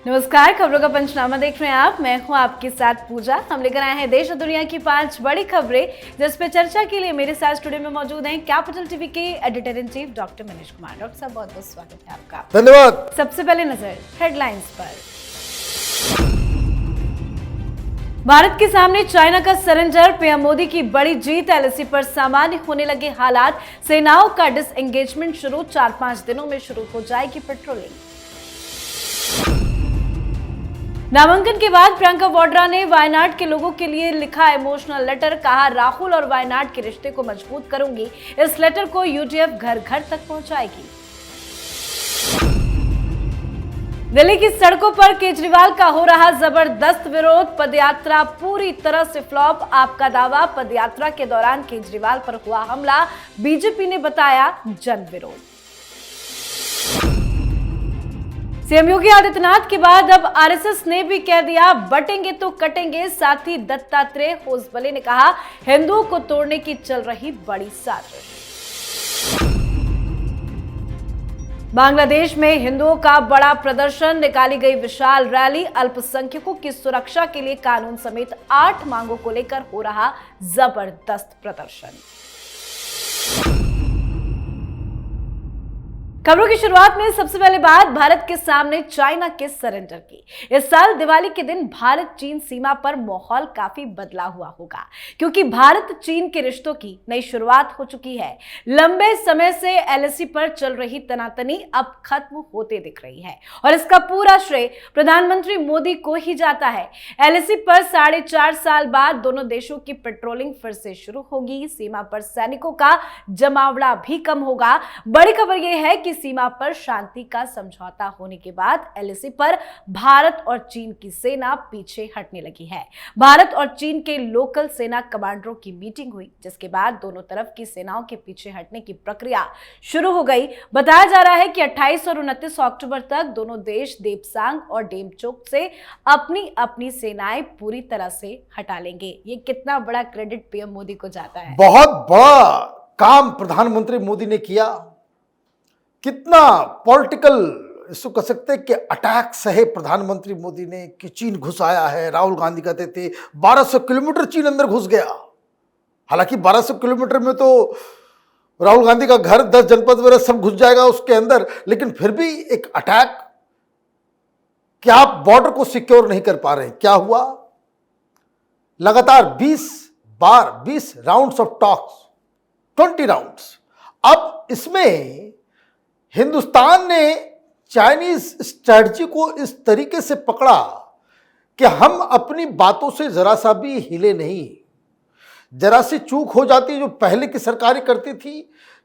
नमस्कार, खबरों का पंचनामा देख रहे हैं आप। मैं हूं आपके साथ पूजा। हम लेकर आए हैं देश और दुनिया की 5 बड़ी खबरें, जिस पे चर्चा के लिए मेरे साथ स्टूडियो में मौजूद हैं कैपिटल टीवी के editor in chief doctor Manish Kumar. Doctor साहब, बहुत बहुत स्वागत है आपका। धन्यवाद। सबसे पहले नजर हेडलाइंस पर। भारत के सामने चाइना का सरेंडर, पीएम मोदी की बड़ी जीत, एलएसी पर सामान्य होने लगे हालात, सेनाओं का डिसएंगेजमेंट शुरू, 4-5 दिनों में शुरू हो जाएगी पेट्रोलिंग। नामांकन के बाद प्रियंका वाड्रा ने वायनाड के लोगों के लिए लिखा इमोशनल लेटर। कहा, राहुल और वायनाड के रिश्ते को मजबूत करूंगी। इस लेटर को यूडीएफ घर घर तक पहुंचाएगी। दिल्ली की सड़कों पर केजरीवाल का हो रहा जबरदस्त विरोध, पदयात्रा पूरी तरह से फ्लॉप। आपका दावा, पदयात्रा के दौरान केजरीवाल पर हुआ हमला, बीजेपी ने बताया जन विरोध। सीएम योगी आदित्यनाथ के बाद अब आरएसएस ने भी कह दिया, बटेंगे तो कटेंगे। साथी दत्तात्रेय होसबले ने कहा, हिंदुओं को तोड़ने की चल रही बड़ी साजिश। बांग्लादेश में हिंदुओं का बड़ा प्रदर्शन, निकाली गई विशाल रैली, अल्पसंख्यकों की सुरक्षा के लिए कानून समेत 8 मांगों को लेकर हो रहा जबरदस्त प्रदर्शन। खबरों की शुरुआत में सबसे पहले बात भारत के सामने चाइना के सरेंडर की। इस साल दिवाली के दिन भारत चीन सीमा पर माहौल काफी बदला हुआ होगा, क्योंकि भारत चीन के रिश्तों की नई शुरुआत हो चुकी है। लंबे समय से एलएसी पर चल रही तनातनी अब खत्म होते दिख रही है और इसका पूरा श्रेय प्रधानमंत्री मोदी को ही जाता है। एलएसी पर 4.5 साल बाद दोनों देशों की पेट्रोलिंग फिर से शुरू होगी। सीमा पर सैनिकों का जमावड़ा भी कम होगा। बड़ी खबर यह है कि सीमा पर शांति का समझौता होने के बाद एलएसी पर भारत और चीन की सेना पीछे हटने लगी है। भारत और चीन के लोकल सेना कमांडरों की मीटिंग हुई, जिसके बाद दोनों तरफ की सेनाओं के पीछे हटने की प्रक्रिया शुरू हो गई। बताया जा रहा है कि 28 और 29 अक्टूबर तक दोनों देश देपसांग और डेमचोक से अपनी अपनी सेनाएं पूरी तरह से हटा लेंगे। ये कितना बड़ा क्रेडिट पीएम मोदी को जाता है। बहुत बड़ा काम प्रधानमंत्री मोदी ने किया। कितना पॉलिटिकल इसको कह सकते हैं कि अटैक सहे प्रधानमंत्री मोदी ने कि चीन घुस आया है। राहुल गांधी कहते थे 1200 किलोमीटर चीन अंदर घुस गया। हालांकि 1200 किलोमीटर में तो राहुल गांधी का घर, 10 जनपद वगैरह सब घुस जाएगा उसके अंदर, लेकिन फिर भी एक अटैक। क्या आप बॉर्डर को सिक्योर नहीं कर पा रहे? क्या हुआ? लगातार 20 राउंड्स ऑफ टॉक्स, 20 राउंड्स। अब इसमें हिंदुस्तान ने चाइनीज स्ट्रैटेजी को इस तरीके से पकड़ा कि हम अपनी बातों से जरा सा भी हिले नहीं। जरा सी चूक हो जाती, जो पहले की सरकारें करती थी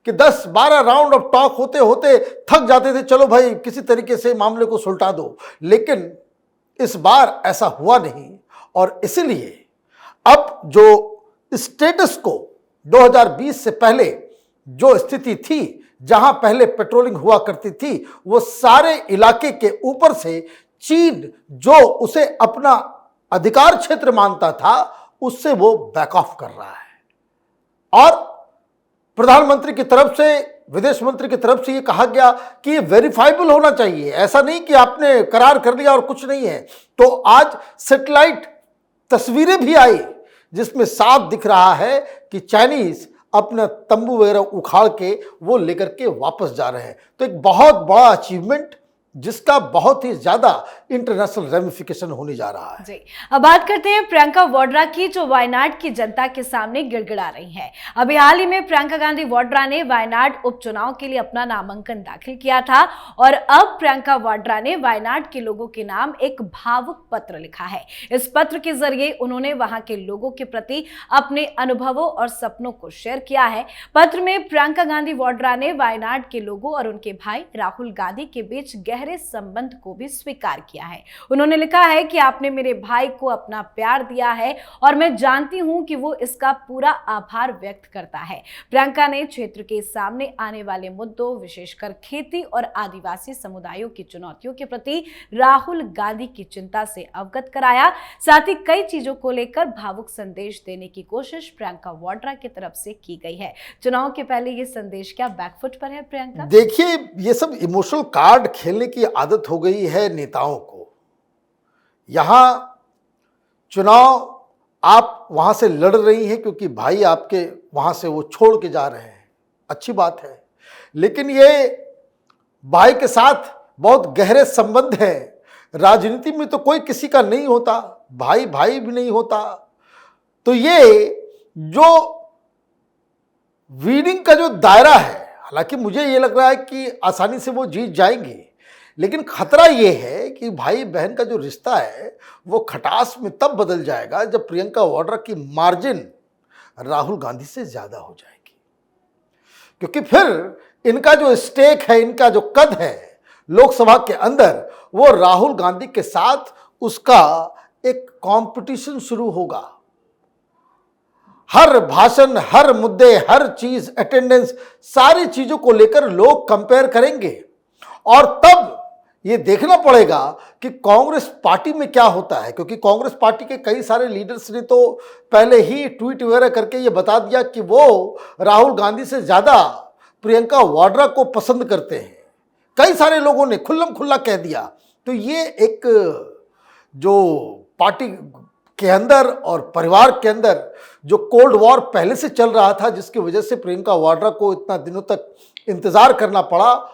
कि 10-12 राउंड ऑफ टॉक होते होते थक जाते थे, चलो भाई किसी तरीके से मामले को सुलटा दो। लेकिन इस बार ऐसा हुआ नहीं और इसलिए अब जो स्टेटस को 2020 से पहले जो स्थिति थी, जहां पहले पेट्रोलिंग हुआ करती थी, वो सारे इलाके के ऊपर से चीन जो उसे अपना अधिकार क्षेत्र मानता था, उससे वो बैक ऑफ कर रहा है। और प्रधानमंत्री की तरफ से, विदेश मंत्री की तरफ से ये कहा गया कि ये वेरीफाइबल होना चाहिए। ऐसा नहीं कि आपने करार कर लिया और कुछ नहीं है। तो आज सैटेलाइट तस्वीरें भी आई जिसमें साफ दिख रहा है कि चाइनीज अपना तंबू वगैरह उखाड़ के वो लेकर के वापस जा रहे हैं। तो एक बहुत बड़ा अचीवमेंट, जिसका बहुत ही ज्यादा इंटरनेशनल रेमिफिकेशन होने जा रहा है। जी, अब बात करते हैं प्रियंका वाड्रा की, जो वायनाड की जनता के सामने गिड़गिड़ा रही हैं। अभी हाल ही में प्रियंका गांधी वाड्रा ने वायनाड उपचुनाव के लिए अपना नामांकन दाखिल किया था और अब प्रियंका वाड्रा ने वायनाड के लोगों के नाम एक भावुक पत्र लिखा है। इस पत्र के जरिए उन्होंने वहां के लोगों के प्रति अपने अनुभवों और सपनों को शेयर किया है। पत्र में प्रियंका गांधी वाड्रा ने वायनाड के लोगों और उनके भाई राहुल गांधी के बीच गहरे संबंध को भी स्वीकार किया है। उन्होंने लिखा है कि आपने मेरे भाई को अपना प्यार दिया है और मैं जानती हूं कि वो इसका पूरा आभार व्यक्त करता है। प्रियंका ने क्षेत्र के सामने आने वाले मुद्दों, विशेषकर खेती और आदिवासी समुदायों की चुनौतियों के प्रति राहुल गांधी की चिंता से अवगत कराया। साथ ही कई चीजों को लेकर भावुक संदेश देने की कोशिश प्रियंका वाड्रा की तरफ से की गई है। चुनाव के पहले ये संदेश क्या बैकफुट पर है प्रियंका? देखिए, ये सब इमोशनल कार्ड खेलने की आदत हो गई है नेताओं को। यहाँ चुनाव आप वहाँ से लड़ रही हैं क्योंकि भाई आपके वहाँ से वो छोड़ के जा रहे हैं, अच्छी बात है। लेकिन ये भाई के साथ बहुत गहरे संबंध हैं। राजनीति में तो कोई किसी का नहीं होता, भाई भाई भी नहीं होता। तो ये जो वीडिंग का जो दायरा है, हालांकि मुझे ये लग रहा है कि आसानी से वो जीत जाएंगे, लेकिन खतरा ये है कि भाई बहन का जो रिश्ता है वो खटास में तब बदल जाएगा जब प्रियंका वाड्रा की मार्जिन राहुल गांधी से ज्यादा हो जाएगी। क्योंकि फिर इनका जो स्टेक है, इनका जो कद है लोकसभा के अंदर, वो राहुल गांधी के साथ उसका एक कंपटीशन शुरू होगा। हर भाषण, हर मुद्दे, हर चीज, अटेंडेंस, सारी चीजों को लेकर लोग कंपेयर करेंगे। और तब ये देखना पड़ेगा कि कांग्रेस पार्टी में क्या होता है, क्योंकि कांग्रेस पार्टी के कई सारे लीडर्स ने तो पहले ही ट्वीट वगैरह करके ये बता दिया कि वो राहुल गांधी से ज्यादा प्रियंका वाड्रा को पसंद करते हैं। कई सारे लोगों ने खुल्लम खुल्ला कह दिया। तो ये एक जो पार्टी के अंदर और परिवार के अंदर जो कोल्ड वॉर पहले से चल रहा था, जिसकी वजह से प्रियंका वाड्रा को इतना दिनों तक इंतजार करना पड़ा,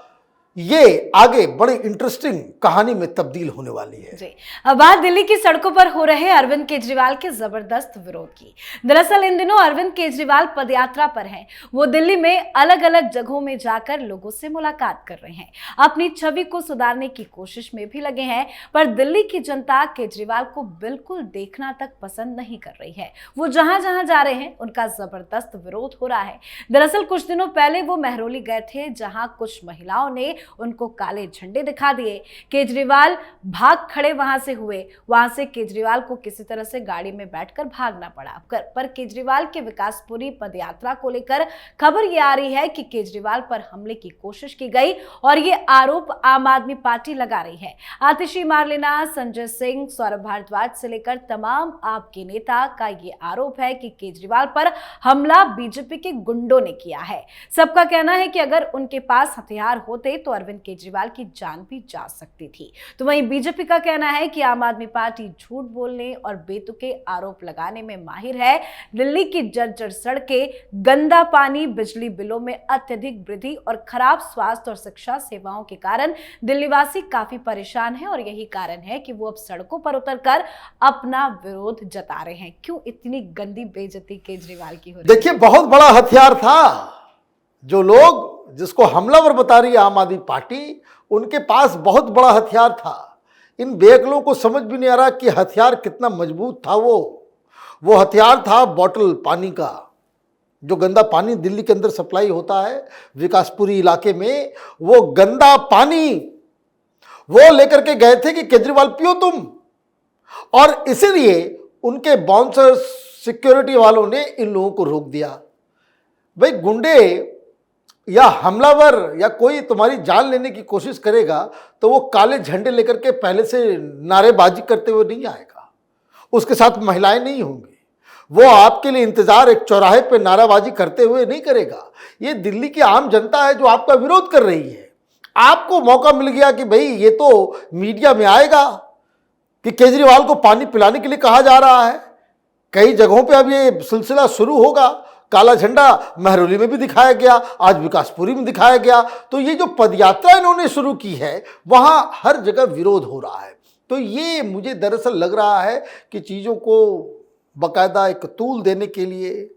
ये आगे बड़ी इंटरेस्टिंग कहानी में तब्दील होने वाली है। जी, अब बात दिल्ली की सड़कों पर हो रहे अरविंद केजरीवाल के जबरदस्त विरोध की। दरअसल इन दिनों अरविंद केजरीवाल पदयात्रा पर हैं। वो दिल्ली में अलग अलग जगहों में जाकर लोगों से मुलाकात कर रहे हैं, अपनी छवि को सुधारने की कोशिश में भी लगे हैं। पर दिल्ली की जनता केजरीवाल को बिल्कुल देखना तक पसंद नहीं कर रही है। वो जहां जहां जा रहे हैं उनका जबरदस्त विरोध हो रहा है। दरअसल कुछ दिनों पहले वो महरौली गए थे, जहां कुछ महिलाओं ने उनको काले झंडे दिखा दिए। केजरीवाल भाग खड़े वहां से हुए। वहां से केजरीवाल को किसी तरह से गाड़ी में बैठकर भागना पड़ा। पर केजरीवाल के विकासपुरी पदयात्रा को लेकर खबर ये आ रही है कि केजरीवाल पर हमले की कोशिश की गई और ये आरोप आम आदमी पार्टी लगा रही है। आतिशी मारलेना, संजय सिंह, सौरभ भारद्वाज से लेकर तमाम आप के नेता का ये आरोप है कि केजरीवाल पर हमला बीजेपी के गुंडों ने किया है। सबका कहना है कि अगर उनके पास हथियार होते तो अरविंद केजरीवाल की जान भी जा सकती थी। तो वहीं बीजेपी का कहना है कि आम आदमी पार्टी झूठ बोलने और बेतुके आरोप लगाने में माहिर है। दिल्ली की जर्जर सड़कें, गंदा पानी, बिजली बिलों में अत्यधिक वृद्धि और खराब स्वास्थ्य और शिक्षा सेवाओं के कारण दिल्लीवासी काफी परेशान है और यही कारण है कि वो अब सड़कों पर उतरकर अपना विरोध जता रहे हैं। क्यों इतनी गंदी बेइज्जती केजरीवाल की हो रही है? देखिए, बहुत बड़ा हथियार था। जो लोग जिसको हमलावर बता रही है आम आदमी पार्टी, उनके पास बहुत बड़ा हथियार था। इन बेअक्लों को समझ भी नहीं आ रहा कि हथियार कितना मजबूत था। वो हथियार था बॉटल पानी का। जो गंदा पानी दिल्ली के अंदर सप्लाई होता है विकासपुरी इलाके में, वो गंदा पानी वो लेकर के गए थे कि केजरीवाल पियो तुम। और इसीलिए उनके बाउंसर सिक्योरिटी वालों ने इन लोगों को रोक दिया। भाई, गुंडे या हमलावर या कोई तुम्हारी जान लेने की कोशिश करेगा तो वो काले झंडे लेकर के पहले से नारेबाजी करते हुए नहीं आएगा। उसके साथ महिलाएं नहीं होंगी। वो आपके लिए इंतजार एक चौराहे पे नाराबाजी करते हुए नहीं करेगा। ये दिल्ली की आम जनता है जो आपका विरोध कर रही है। आपको मौका मिल गया कि भाई ये तो मीडिया में आएगा कि केजरीवाल को पानी पिलाने के लिए कहा जा रहा है। कई जगहों पे अब ये सिलसिला शुरू होगा। काला झंडा महरौली में भी दिखाया गया, आज विकासपुरी में दिखाया गया। तो ये जो पदयात्रा इन्होंने शुरू की है, वहां हर जगह विरोध हो रहा है। तो ये मुझे दरअसल लग रहा है कि चीज़ों को बाकायदा एक तूल देने के लिए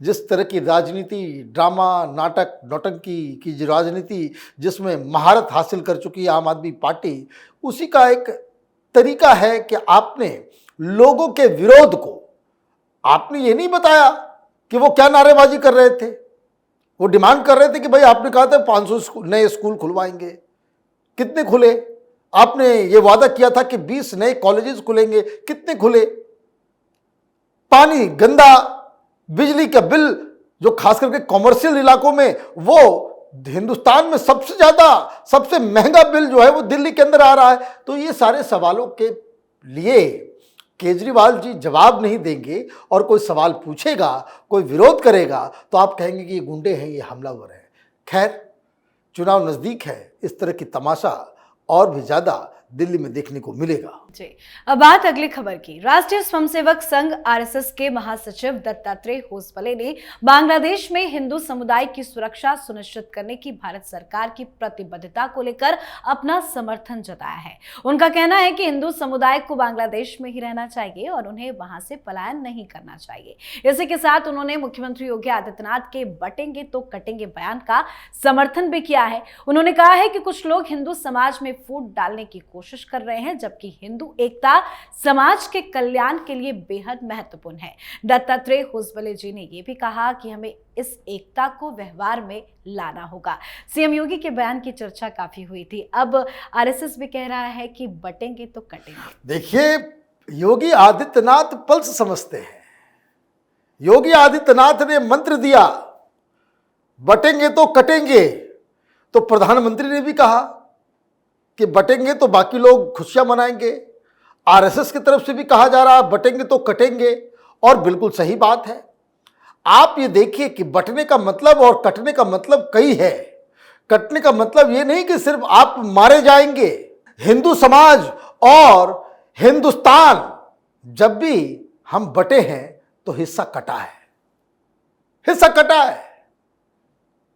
जिस तरह की राजनीति, ड्रामा, नाटक, नौटंकी की जो राजनीति जिसमें महारत हासिल कर चुकी है आम आदमी पार्टी, उसी का एक तरीका है कि आपने लोगों के विरोध को, आपने ये नहीं बताया कि वो क्या नारेबाजी कर रहे थे। वो डिमांड कर रहे थे कि भाई आपने कहा था 500 नए स्कूल खुलवाएंगे, कितने खुले? आपने ये वादा किया था कि 20 नए कॉलेजेस खुलेंगे, कितने खुले? पानी गंदा, बिजली का बिल जो खास करके कॉमर्शियल इलाकों में, वो हिंदुस्तान में सबसे ज्यादा, सबसे महंगा बिल जो है वो दिल्ली के अंदर आ रहा है। तो ये सारे सवालों के लिए केजरीवाल जी जवाब नहीं देंगे और कोई सवाल पूछेगा, कोई विरोध करेगा तो आप कहेंगे कि ये गुंडे हैं, ये हमलावर हैं। खैर, चुनाव नज़दीक है, इस तरह की तमाशा और भी ज़्यादा दिल्ली में देखने को मिलेगा। जी, अब बात अगली खबर की। राष्ट्रीय स्वयंसेवक संघ आरएसएस के महासचिव दत्तात्रेय होसबले ने बांग्लादेश में हिंदू समुदाय की सुरक्षा सुनिश्चित करने की भारत सरकार की प्रतिबद्धता को लेकर अपना समर्थन जताया है। उनका कहना है कि हिंदू समुदाय को बांग्लादेश में ही रहना चाहिए और उन्हें वहां से पलायन नहीं करना चाहिए। इसी के साथ उन्होंने मुख्यमंत्री योगी आदित्यनाथ के बटेंगे तो कटेंगे बयान का समर्थन भी किया है। उन्होंने कहा है कि कुछ लोग हिंदू समाज में फूट डालने की कोशिश कर रहे हैं, जबकि हिंदू एकता समाज के कल्याण के लिए बेहद महत्वपूर्ण है। दत्तात्रेय होसबले जी ने यह भी कहा कि हमें इस एकता को व्यवहार में लाना होगा। सीएम योगी के बयान की चर्चा काफी हुई थी। अब आरएसएस भी कह रहा है कि बटेंगे तो कटेंगे। देखिए, योगी आदित्यनाथ पल्स समझते हैं। योगी आदित्यनाथ ने मंत्र दिया बटेंगे तो कटेंगे, तो प्रधानमंत्री ने भी कहा कि बटेंगे तो बाकी लोग खुशियां मनाएंगे। आरएसएस की तरफ से भी कहा जा रहा है बटेंगे तो कटेंगे, और बिल्कुल सही बात है। आप ये देखिए कि बटने का मतलब और कटने का मतलब कई है। कटने का मतलब ये नहीं कि सिर्फ आप मारे जाएंगे। हिंदू समाज और हिंदुस्तान, जब भी हम बटे हैं तो हिस्सा कटा है, हिस्सा कटा है।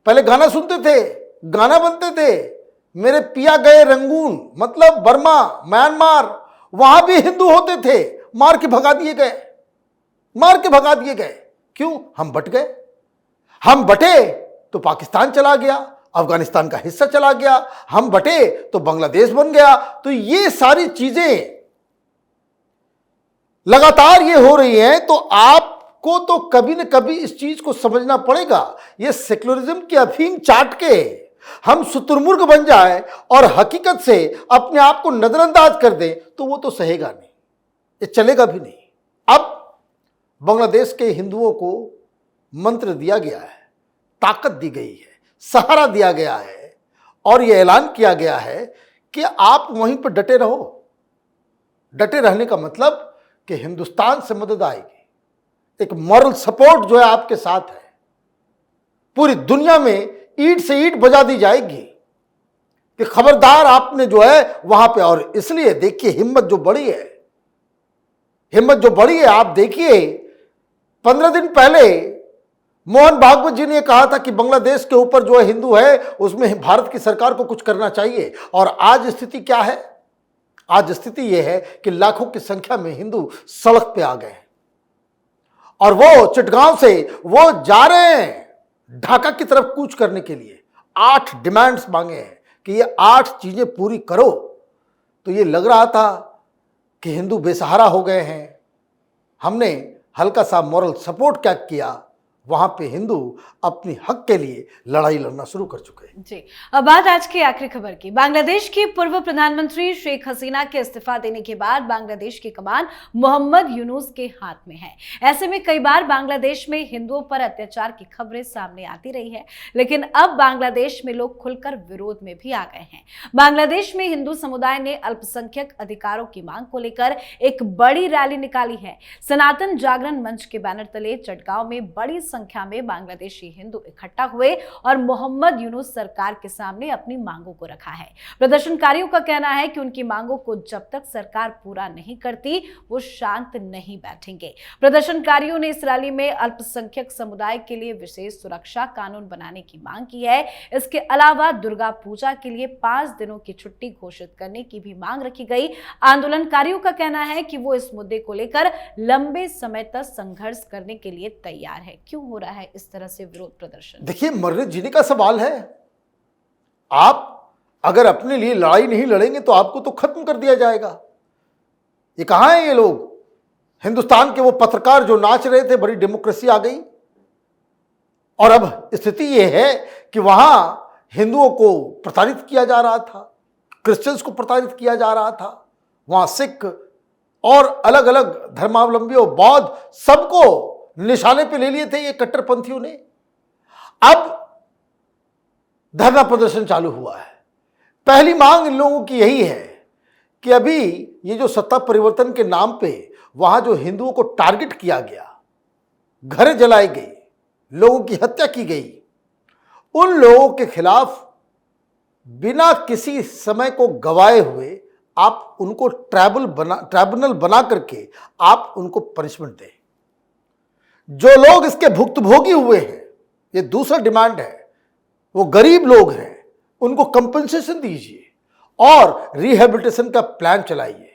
पहले गाना सुनते थे, गाना बनते थे, मेरे पिया गए रंगून, मतलब बर्मा, म्यांमार, वहां भी हिंदू होते थे, मार के भगा दिए गए, मार के भगा दिए गए। क्यों? हम बट गए। हम बटे तो पाकिस्तान चला गया, अफगानिस्तान का हिस्सा चला गया। हम बटे तो बांग्लादेश बन गया। तो ये सारी चीजें लगातार ये हो रही हैं, तो आपको तो कभी न कभी इस चीज को समझना पड़ेगा। ये सेक्युलरिज्म की अफीम चाट के हम शुतुरमुर्ग बन जाए और हकीकत से अपने आप को नजरअंदाज कर दें, तो वो तो सहेगा नहीं, ये चलेगा भी नहीं। अब बांग्लादेश के हिंदुओं को मंत्र दिया गया है, ताकत दी गई है, सहारा दिया गया है, और यह ऐलान किया गया है कि आप वहीं पर डटे रहो। डटे रहने का मतलब कि हिंदुस्तान से मदद आएगी, एक मॉरल सपोर्ट जो है आपके साथ है। पूरी दुनिया में ईंट से ईंट बजा दी जाएगी कि खबरदार आपने जो है वहां पे। और इसलिए देखिए हिम्मत जो बड़ी है, हिम्मत जो बड़ी है। आप देखिए 15 दिन पहले मोहन भागवत जी ने कहा था कि बांग्लादेश के ऊपर जो है हिंदू है, उसमें भारत की सरकार को कुछ करना चाहिए। और आज स्थिति क्या है? आज स्थिति यह है कि लाखों की संख्या में हिंदू सड़क पे आ गए हैं, और वो चिटगांव से वो जा रहे हैं ढाका की तरफ कूच करने के लिए। 8 डिमांड्स मांगे हैं कि ये 8 चीजें पूरी करो। तो ये लग रहा था कि हिंदू बेसहारा हो गए हैं। हमने हल्का सा मॉरल सपोर्ट क्या किया, वहां पे हिंदू अपनी हक के लिए लड़ाई लड़ना शुरू कर चुके हैं। जी, अब बात आज की आखिरी खबर की। बांग्लादेश की पूर्व प्रधानमंत्री शेख हसीना के इस्तीफा देने के बाद बांग्लादेश की कमान मोहम्मद यूनुस के हाथ में है। ऐसे में कई बार बांग्लादेश में हिंदुओं पर अत्याचार की खबरें सामने आती रही है, लेकिन अब बांग्लादेश में लोग खुलकर विरोध में भी आ गए हैं। बांग्लादेश में हिंदू समुदाय ने अल्पसंख्यक अधिकारों की मांग को लेकर एक बड़ी रैली निकाली है। सनातन जागरण मंच के बैनर तले चटगांव में बड़ी संख्या में बांग्लादेशी हिंदू इकट्ठा हुए और मोहम्मद यूनुस सरकार के सामने अपनी मांगों को रखा है। प्रदर्शनकारियों का कहना है कि उनकी मांगों को जब तक सरकार पूरा नहीं करती, वो शांत नहीं बैठेंगे। प्रदर्शनकारियों ने इस रैली में अल्पसंख्यक समुदाय के लिए विशेष सुरक्षा कानून बनाने की मांग की है। इसके अलावा दुर्गा पूजा के लिए 5 दिनों की छुट्टी घोषित करने की भी मांग रखी गई। आंदोलनकारियों का कहना है कि वो इस मुद्दे को लेकर लंबे समय तक संघर्ष करने के लिए तैयार है। क्यों हो रहा है इस तरह से विरोध प्रदर्शन? देखिए, मरने जीने का सवाल है। आप अगर अपने लिए लड़ाई नहीं लड़ेंगे तो आपको तो खत्म कर दिया जाएगा। ये कहां है ये लोग? हिंदुस्तान के वो पत्रकार जो नाच रहे थे, बड़ी डेमोक्रेसी आ गई, और अब स्थिति ये है कि वहां हिंदुओं को प्रताड़ित किया जा रहा था, क्रिश्चियंस को प्रताड़ित किया जा रहा था, वहां सिख और अलग अलग धर्मावलंबियों, बौद्ध, सबको निशाने पे ले लिए थे ये कट्टरपंथियों ने। अब धरना प्रदर्शन चालू हुआ है। पहली मांग इन लोगों की यही है कि अभी ये जो सत्ता परिवर्तन के नाम पे वहां जो हिंदुओं को टारगेट किया गया, घरें जलाई गई, लोगों की हत्या की गई, उन लोगों के खिलाफ बिना किसी समय को गवाए हुए आप उनको ट्राइब्यूनल बना करके आप उनको पनिशमेंट दें। जो लोग इसके भुक्तभोगी हुए हैं, ये दूसरा डिमांड है, वो गरीब लोग हैं, उनको कंपनसेशन दीजिए और रिहेबिलिटेशन का प्लान चलाइए।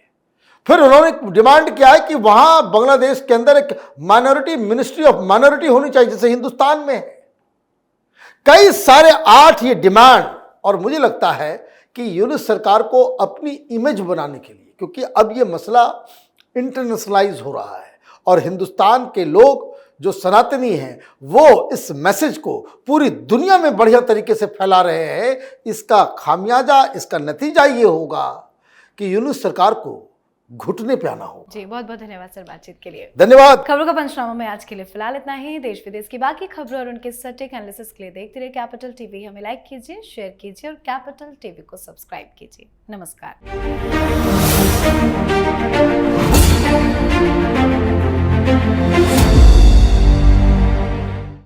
फिर उन्होंने डिमांड किया है कि वहां बांग्लादेश के अंदर एक माइनॉरिटी मिनिस्ट्री ऑफ माइनॉरिटी होनी चाहिए जैसे हिंदुस्तान में है। कई सारे 8 ये डिमांड, और मुझे लगता है कि यूनुस सरकार को अपनी इमेज बनाने के लिए, क्योंकि अब ये मसला इंटरनेशनलाइज हो रहा है और हिंदुस्तान के लोग जो सनातनी हैं वो इस मैसेज को पूरी दुनिया में बढ़िया तरीके से फैला रहे हैं। इसका खामियाजा, इसका नतीजा ये होगा कि यूनुस सरकार को घुटने पे आना होगा। जी, बहुत बहुत धन्यवाद सर बातचीत के लिए। धन्यवाद। खबरों का पंचनामा में आज के लिए फिलहाल इतना ही। देश विदेश की बाकी खबरों और उनके सटीक एनालिसिस के लिए देखते रहिए कैपिटल टीवी। हमें लाइक कीजिए, शेयर कीजिए और कैपिटल टीवी को सब्सक्राइब कीजिए। नमस्कार।